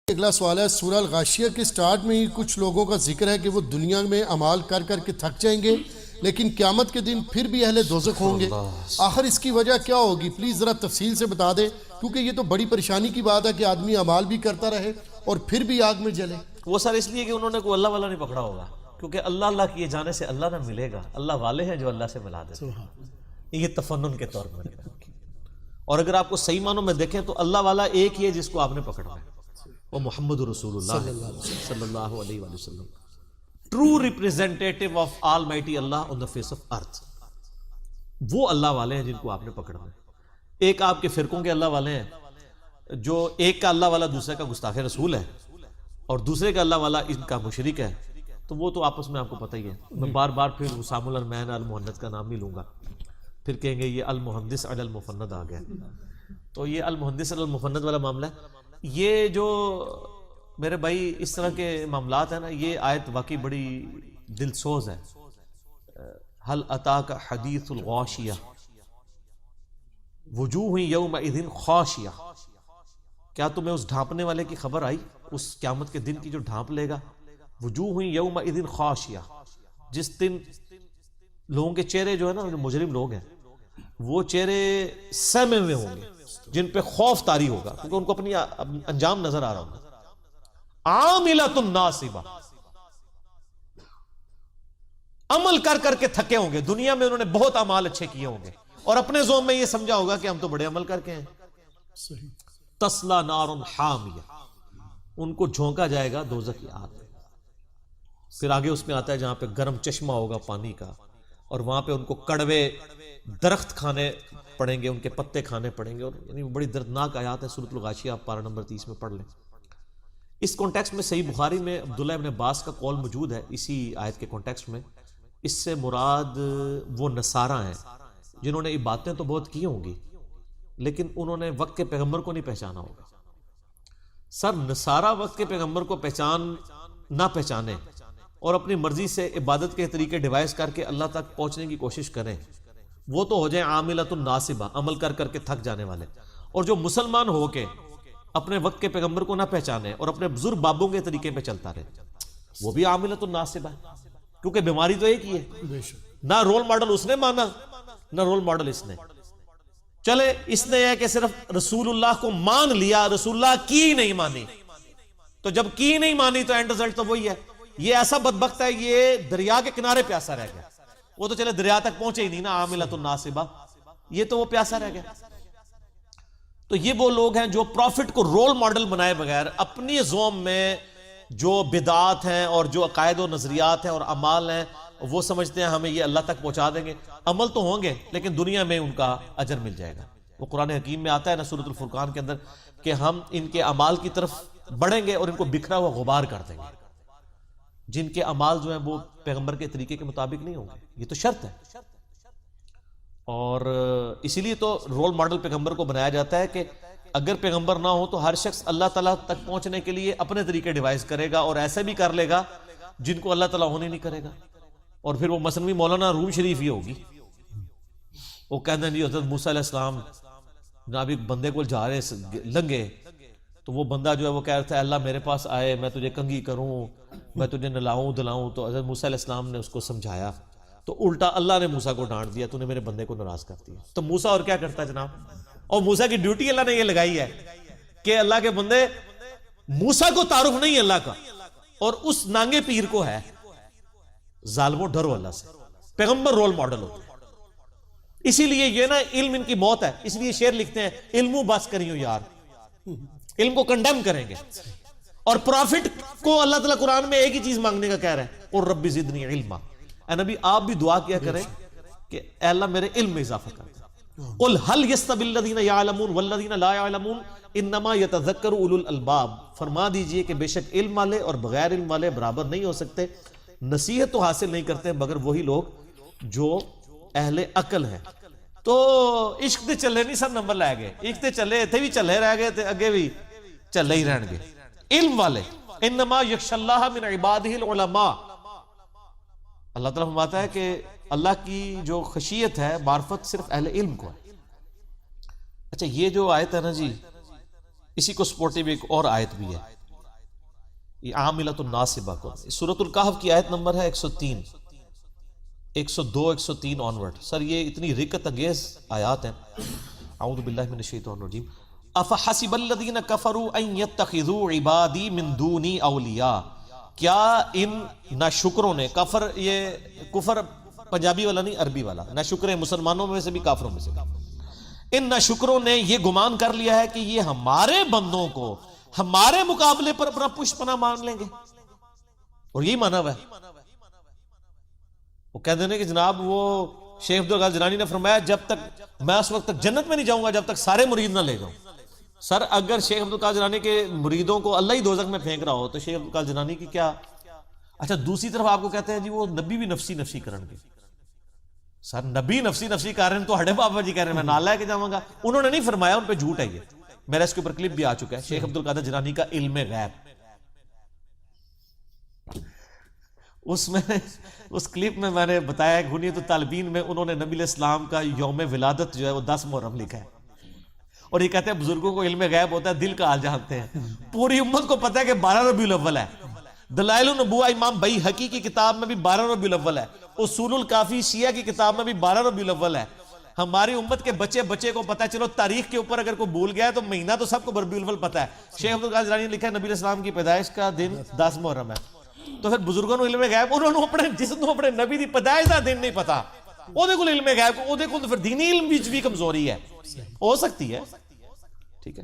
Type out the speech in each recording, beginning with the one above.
اگلا سوال ہے، سورہ الغاشیہ کے سٹارٹ میں ہی کچھ لوگوں کا ذکر ہے کہ وہ دنیا میں اعمال کر کر کے تھک جائیں گے لیکن قیامت کے دن پھر بھی اہل دوزخ ہوں گے، آخر اس کی وجہ کیا ہوگی؟ پلیز ذرا تفصیل سے بتا دیں، کیونکہ یہ تو بڑی پریشانی کی بات ہے کہ آدمی اعمال بھی کرتا رہے اور پھر بھی آگ میں جلے۔ وہ سر اس لیے کہ انہوں نے کوئی اللہ والا نہیں پکڑا ہوگا، کیونکہ اللہ اللہ کیے جانے سے اللہ نہ ملے گا، اللہ والے ہیں جو اللہ سے ملا دیتے ہیں، یہ تفنن کے طور پر ہے۔ اور اگر آپ کو صحیح معنوں میں دیکھیں تو اللہ والا ایک ہی ہے جس کو آپ نے پکڑنا ہے، وہ محمد رسول اللہ صلی اللہ علیہ وآلہ وسلم، true representative of almighty اللہ on the face of earth. وہ اللہ والے ہیں جن کو آپ نے پکڑنا ہے۔ ایک آپ کے فرقوں کے اللہ والے ہیں، جو ایک کا اللہ والا دوسرے کا گستاخ رسول ہے اور دوسرے کا اللہ والا ان کا مشرک ہے، تو وہ تو آپس میں آپ کو پتہ ہی ہے۔ میں بار بار پھر حسام المین المحنت کا نام بھی لوں گا، پھر کہیں گے یہ المحدث علی المفند آ گیا۔ تو یہ المحدث علی المفند والا معاملہ ہے۔ یہ جو میرے بھائی اس طرح کے معاملات ہیں نا، یہ آیت واقعی بڑی دل سوز ہے۔ هل اتاک حدیث الغاشیہ وجوہ یومئذ خاشیہ، کیا تمہیں اس ڈھانپنے والے کی خبر آئی، اس قیامت کے دن کی جو ڈھانپ لے گا؟ وجوہ یومئذ خاشیہ، جس دن لوگوں کے چہرے جو ہے نا، جو مجرم لوگ ہیں، وہ چہرے سہمے ہوئے ہوں گے، جن پہ خوف طاری ہوگا، کیونکہ ان کو اپنی انجام نظر آ رہا ہوگا۔ عاملۃ ناصبہ، عمل کر کر کے تھکے ہوں گے، دنیا میں انہوں نے بہت اعمال اچھے کیے ہوں گے اور اپنے ذوق میں یہ سمجھا ہوگا کہ ہم تو بڑے عمل کر کے ہیں۔ تصلی نار حامیہ، ان کو جھونکا جائے گا دوزخ کی آگ۔ پھر آگے اس میں آتا ہے جہاں پہ گرم چشمہ ہوگا پانی کا، اور وہاں پہ ان کو کڑوے درخت کھانے پڑیں گے، ان کے پتے کھانے پڑیں گے، اور یعنی بڑی دردناک آیات ہے۔ سورۃ الغاشیہ آپ پارہ نمبر 30 میں پڑھ لیں۔ اس کانٹیکسٹ میں صحیح بخاری میں عبداللہ ابن عباس کا قول موجود ہے اسی آیت کے کانٹیکسٹ میں۔ اس سے مراد وہ نصارہ ہیں جنہوں نے عبادتیں تو بہت کی ہوں گی لیکن انہوں نے وقت کے پیغمبر کو نہیں پہچانا ہوگا۔ سر نصارہ وقت کے پیغمبر کو نہ پہچانے اور اپنی مرضی سے عبادت کے طریقے ڈیوائز کر کے اللہ تک پہنچنے کی کوشش کریں، وہ تو ہو جائیں عاملۃ الناصبہ، عمل کر کر کے تھک جانے والے۔ اور جو مسلمان ہو کے اپنے وقت کے پیغمبر کو نہ پہچانے اور اپنے بزرگ بابوں کے طریقے پہ چلتا رہے، وہ بھی عاملۃ الناصبہ ہے، کیونکہ بیماری تو ایک ہی ہے۔ نہ رول ماڈل اس نے مانا، نہ رول ماڈل اس نے۔ چلے اس نے یہ کہ صرف رسول اللہ کو مان لیا، رسول اللہ کی نہیں مانی، تو جب کی نہیں مانی تو اینڈ رزلٹ تو وہی ہے۔ یہ ایسا بدبخت ہے، یہ دریا کے کنارے پیاسا رہ گیا، وہ تو چلے دریا تک پہنچے ہی نہیں نا، عاملۃ الناصبہ، یہ تو وہ پیاسا رہ گیا۔ تو یہ وہ لوگ ہیں جو پروفٹ کو رول ماڈل بنائے بغیر اپنی زوم میں جو بدعات ہیں اور جو عقائد و نظریات ہیں اور اعمال ہیں، وہ سمجھتے ہیں ہمیں یہ اللہ تک پہنچا دیں گے۔ عمل تو ہوں گے لیکن دنیا میں ان کا اجر مل جائے گا۔ وہ قرآن حکیم میں آتا ہے نا سورۃ الفرقان کے اندر کہ ہم ان کے اعمال کی طرف بڑھیں گے اور ان کو بکھرا ہوا غبار کر دیں گے، جن کے اعمال جو ہیں وہ پیغمبر کے طریقے کے مطابق نہیں ہوں گے۔ یہ تو شرط ہے، اور اسی لیے تو رول ماڈل پیغمبر کو بنایا جاتا ہے کہ اگر پیغمبر نہ ہو تو ہر شخص اللہ تعالیٰ تک پہنچنے کے لیے اپنے طریقے ڈیوائز کرے گا، اور ایسے بھی کر لے گا جن کو اللہ تعالیٰ ہونے نہیں کرے گا۔ اور پھر وہ مثلاً مولانا روم شریف ہی ہوگی، وہ کہتے ہیں جی حضرت موسیٰ علیہ السلام جناب ایک بندے کو جا رہے لنگے، تو وہ بندہ جو ہے وہ کہہ رہا تھا اللہ میرے پاس آئے، میں تجھے کنگھی کروں، میں تجھے نلاؤں دلاؤں۔ تو حضرت موسیٰ علیہ السلام نے اس کو سمجھایا، تو الٹا اللہ نے موسیٰ کو ڈانٹ دیا، تو نے میرے بندے کو ناراض کر دیا۔ تو موسیٰ اور کیا کرتا ہے جناب؟ اور موسیٰ کی ڈیوٹی اللہ نے یہ لگائی ہے کہ اللہ کے بندے، موسیٰ کو تعارف نہیں اللہ کا، اور اس نانگے پیر کو ہے، ظالموں ڈرو اللہ سے۔ پیغمبر رول ماڈل ہوتے ہیں، اسی لیے یہ نا علم ان کی موت ہے۔ اس لیے شعر لکھتے ہیں علمو بس کریو یار، علم کو کنڈیم کریں گے۔ اور پروفٹ کو اللہ تعالیٰ قرآن میں ایک ہی چیز مانگنے کا کہہ رہا ہے، اور ربی زدنی علما۔ اے نبی آپ بھی دعا کیا کریں کہ اے اللہ میرے علم میں اضافہ کر دے۔ قل هل يستوي الذين يعلمون والذين لا يعلمون انما يتذكر اولو الالباب، فرما دیجئے کہ بے شک علم والے اور بغیر علم والے برابر نہیں ہو سکتے، نصیحت تو حاصل نہیں کرتے مگر وہی لوگ جو اہل عقل ہیں۔ تو عشق دے چلے نہیں سب نمبر لے گئے، عشق دے چلے تھے بھی چلے رہ گئے تھے، اگے بھی چلے ہی رہن گے۔ علم والے انما یخشى اللہ من عباده العلماء، اللہ تعالیٰ فرماتا ہے کہ اللہ کی جو خشیت ہے، معرفت صرف اہل علم کو ہے۔ اچھا یہ جو آیت ہے نا جی، اسی کو سپورٹیو ایک اور آیت بھی ہے یہ عاملۃ الناصبہ کو. سورۃ الکہف کی آیت نمبر ہے 103 102 103 آنورڈ. سر یہ اتنی رکت انگیز آیات ہیں. اعوذ باللہ من الشیطان الرجیم. افحسب الذین کفروا ان یتخذوا عبادی من دونی اولیاء. کیا ان ناشکروں نے، کفر یہ کفر پنجابی والا نہیں عربی والا، ناشکر مسلمانوں میں سے بھی کافروں میں سے بھی، ان ناشکروں نے یہ گمان کر لیا ہے کہ یہ ہمارے بندوں کو ہمارے مقابلے پر اپنا پشپنا مان لیں گے. اور یہی مانا ہوا ہے. وہ کہہ دینے کہ جناب وہ شیخ عبد القادر جیلانی نے فرمایا جب تک میں اس وقت تک جنت میں نہیں جاؤں گا جب تک سارے مرید نہ لے جاؤں. سر اگر شیخ عبد القادر جیلانی کے مریدوں کو اللہ ہی دوزخ میں پھینک رہا ہو تو شیخ عبد القادر جیلانی کی کیا. اچھا دوسری طرف آپ کو کہتے ہیں جی وہ نبی بھی نفسی نفسی کرن گے. سر نبی نفسی نفسی کر رہے ہیں تو ہڈے بابا جی کہہ رہے ہیں میں نال لے کے جاؤں گا. انہوں نے نہیں فرمایا، ان پہ جھوٹ ہے یہ. میرا اس کے اوپر کلپ بھی آ چکا ہے، شیخ عبد القادر جیلانی کا علم غیب. اس کلپ میں میں نے بتایا کہ غنیۃ الطالبین میں انہوں نے نبی علیہ السلام کا یوم ولادت جو ہے وہ 10 محرم لکھا ہے. اور یہ کہتے ہیں بزرگوں کو علم غیب ہوتا ہے، دل کا حال جانتے ہیں. پوری امت کو پتہ ہے کہ 12 ربیع الاول ہے. دلائل النبوہ امام بیہقی کی کتاب میں بھی 12 ربیع الاول ہے. اصول الکافی شیعہ کی کتاب میں بھی 12 ربیع الاول ہے. ہماری امت کے بچے کو پتہ ہے. چلو تاریخ کے اوپر اگر کوئی بھول گیا ہے تو مہینہ تو سب کو ربیع الاول پتہ ہے. شیخ عبد القادر جیلانی نے لکھا ہے نبی علیہ السلام کی پیدائش کا دن 10 محرم ہے. تو پھر بزرگوں نے علم غیب، انہوں نے اپنے جس نے اپنے نبی دی پیدائش کا دن نہیں پتا، وہ دے کول علم غیب، وہ دے کول پھر دینی علم بھی کمزوری ہے. ہو سکتی ہے. ٹھیک ہے.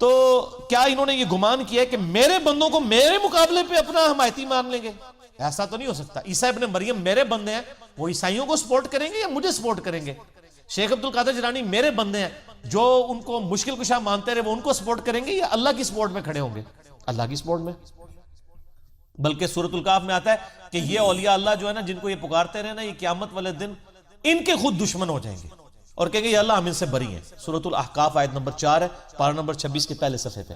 تو کیا انہوں نے یہ گمان کیا ہے کہ میرے بندوں کو میرے مقابلے پہ اپنا حمایتی مان لیں گے؟ ایسا تو نہیں ہو سکتا. عیسیٰ ابن مریم میرے بندے ہیں، وہ عیسائیوں کو سپورٹ کریں گے یا مجھے سپورٹ کریں گے؟ شیخ عبد القادر جیلانی میرے بندے ہیں، جو ان کو مشکل کشا مانتے رہے وہ ان کو سپورٹ کریں گے یا اللہ کی سپورٹ میں کھڑے ہوں گے؟ اللہ کی سپورٹ میں. بلکہ سورۃ الکہف میں آتا ہے کہ یہ اولیاء اللہ جو ہے نا جن کو یہ پکارتے رہے نا، یہ قیامت والے دن ان کے خود دشمن ہو جائیں گے اور کہیں گے یا اللہ ہم ان سے بری ہیں. سورۃ الاحقاف آیت نمبر 4 ہے، پارہ نمبر 26 کے پہلے صفحے پہ.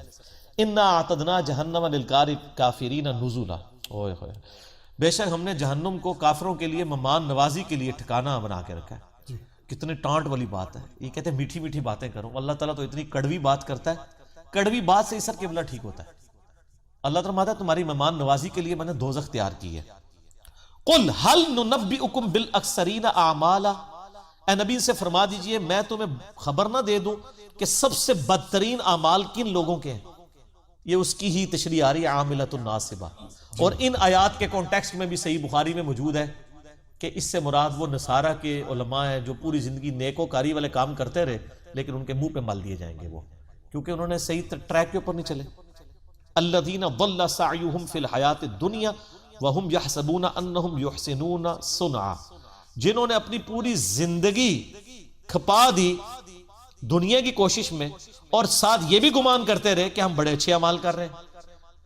انا اعتدنا جہنم للکافرین نزلا. اوئے ہوئے، بے شک ہم نے جہنم کو کافروں کے لیے مہمان نوازی کے لیے ٹھکانہ بنا کے رکھا ہے. کتنے ٹانٹ والی بات ہے. یہ کہتے ہیں میٹھی میٹھی باتیں کرو. اللہ تعالیٰ تو اتنی کڑوی بات کرتا ہے، کڑوی بات سے ہی سر قبلہ ٹھیک ہوتا ہے. اللہ تعالیٰ فرماتا ہے تمہاری مہمان نوازی کے لیے میں نے دوزخ تیار کی ہے. قل هل ننبئکم بالاکثرین اعمالا. اے نبی سے فرما دیجئے میں تمہیں خبر نہ دے دوں کہ سب سے بدترین اعمال کن لوگوں کے ہیں. یہ اس کی ہی تشریح آ رہی ہے عاملۃ الناصبہ. اور ان آیات کے کانٹیکسٹ میں بھی صحیح بخاری میں موجود ہے کہ اس سے مراد وہ نصارہ کے علماء ہیں جو پوری زندگی نیکوکاری والے کام کرتے رہے لیکن ان کے منہ پہ مل دیے جائیں گے وہ، کیونکہ انہوں نے صحیح ٹریک کے اوپر نہیں چلے. الذین ضل سعیہم فی الحیات الدنیا وہم یحسبون انہم یحسنون صنعا. جنہوں نے اپنی پوری زندگی کھپا دی دنیا کی کوشش میں اور ساتھ یہ بھی گمان کرتے رہے کہ ہم بڑے اچھے اعمال کر رہے ہیں.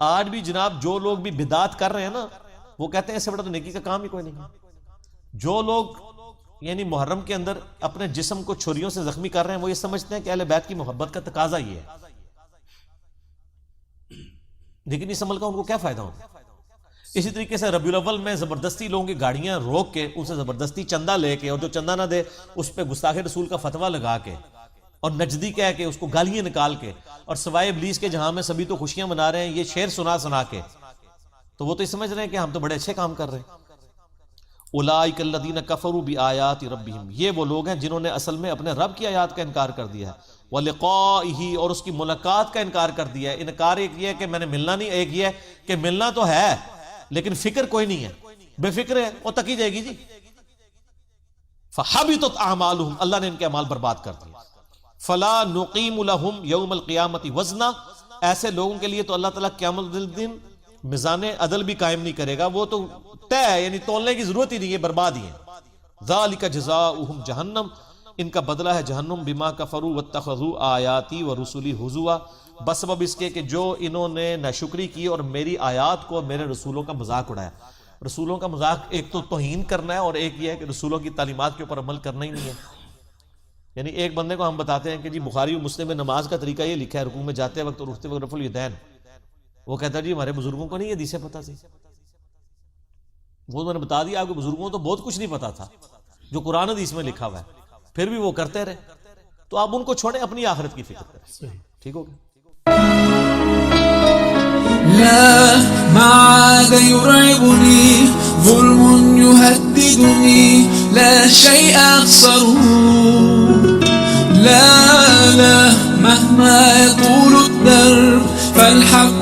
آج بھی جناب جو لوگ بھی بدعات کر رہے ہیں نا وہ کہتے ہیں اس سے بڑا تو نیکی کا کام ہی کوئی نہیں. جو لوگ یعنی محرم کے اندر اپنے جسم کو چھریوں سے زخمی کر رہے ہیں وہ یہ سمجھتے ہیں کہ اہل بیت کی محبت کا تقاضا یہ ہے، لیکن اس عمل کا ان کو کیا فائدہ ہوگا؟ اسی طریقے سے ربیع الاول میں زبردستی لوگوں کی گاڑیاں روک کے ان سے زبردستی چندہ لے کے اور جو چندہ نہ دے اس پہ گستاخ رسول کا فتویٰ لگا کے اور نجدی کہہ کے اس کو گالیاں نکال کے اور سوائے ابلیس کے جہاں میں سبھی تو خوشیاں منا رہے ہیں یہ شعر سنا کے، تو وہ تو سمجھ رہے ہیں کہ ہم تو بڑے اچھے کام کر رہے ہیں. اولئک الذین کفروا بآیات ربہم. یہ وہ لوگ ہیں جنہوں نے اصل میں اپنے رب کی آیات کا انکار کر دیا ہے، ولقائہ اور اس کی ملاقات کا انکار کر دیا ہے. انکار ایک یہ ہے کہ میں نے ملنا نہیں، ایک یہ ہے کہ ملنا تو ہے لیکن فکر کوئی نہیں ہے، بے فکر ہے، وہ تکی جائے گی جی. فحبطت اعمالہم. اللہ نے ان کے اعمال برباد کر دیے. فلا نقیم لہم یوم القیامت وزنا. ایسے لوگوں کے لیے تو اللہ تعالیٰ قیامت دن میزان عدل بھی قائم نہیں کرے گا، وہ تو طے ہے، یعنی تولنے کی ضرورت ہی نہیں ہے، برباد ہی ہے. ذالک جزاؤہم جہنم. ان کا بدلہ ہے جہنم. بما کفروا واتخذوا آیاتی ورسلی ہزوا. بس سبب اس کے کہ جو انہوں نے ناشکری کی اور میری آیات کو اور میرے رسولوں کا مذاق اڑایا. رسولوں کا مذاق ایک تو توہین کرنا ہے اور ایک یہ ہے کہ رسولوں کی تعلیمات کے اوپر عمل کرنا ہی نہیں ہے. یعنی ایک بندے کو ہم بتاتے ہیں کہ جی بخاری و مسلم میں نماز کا طریقہ یہ لکھا ہے رکوع میں جاتے وقت اور اٹھتے وقت رفع الیدین. وہ کہتا ہے جی ہمارے بزرگوں کو نہیں یہ حدیثیں پتہ تھی. وہ میں نے بتا دیا آپ کے بزرگوں کو تو بہت کچھ نہیں پتا تھا جو قرآن حدیث میں لکھا ہوا ہے، پھر بھی وہ کرتے رہے. تو آپ ان کو چھوڑیں، اپنی آخرت کی فکر کریں. ٹھیک ہوگا. لا ما عاد يرعبني ظلم يهددني لا شيء أخسره لا مهما يطول الدرب فالحق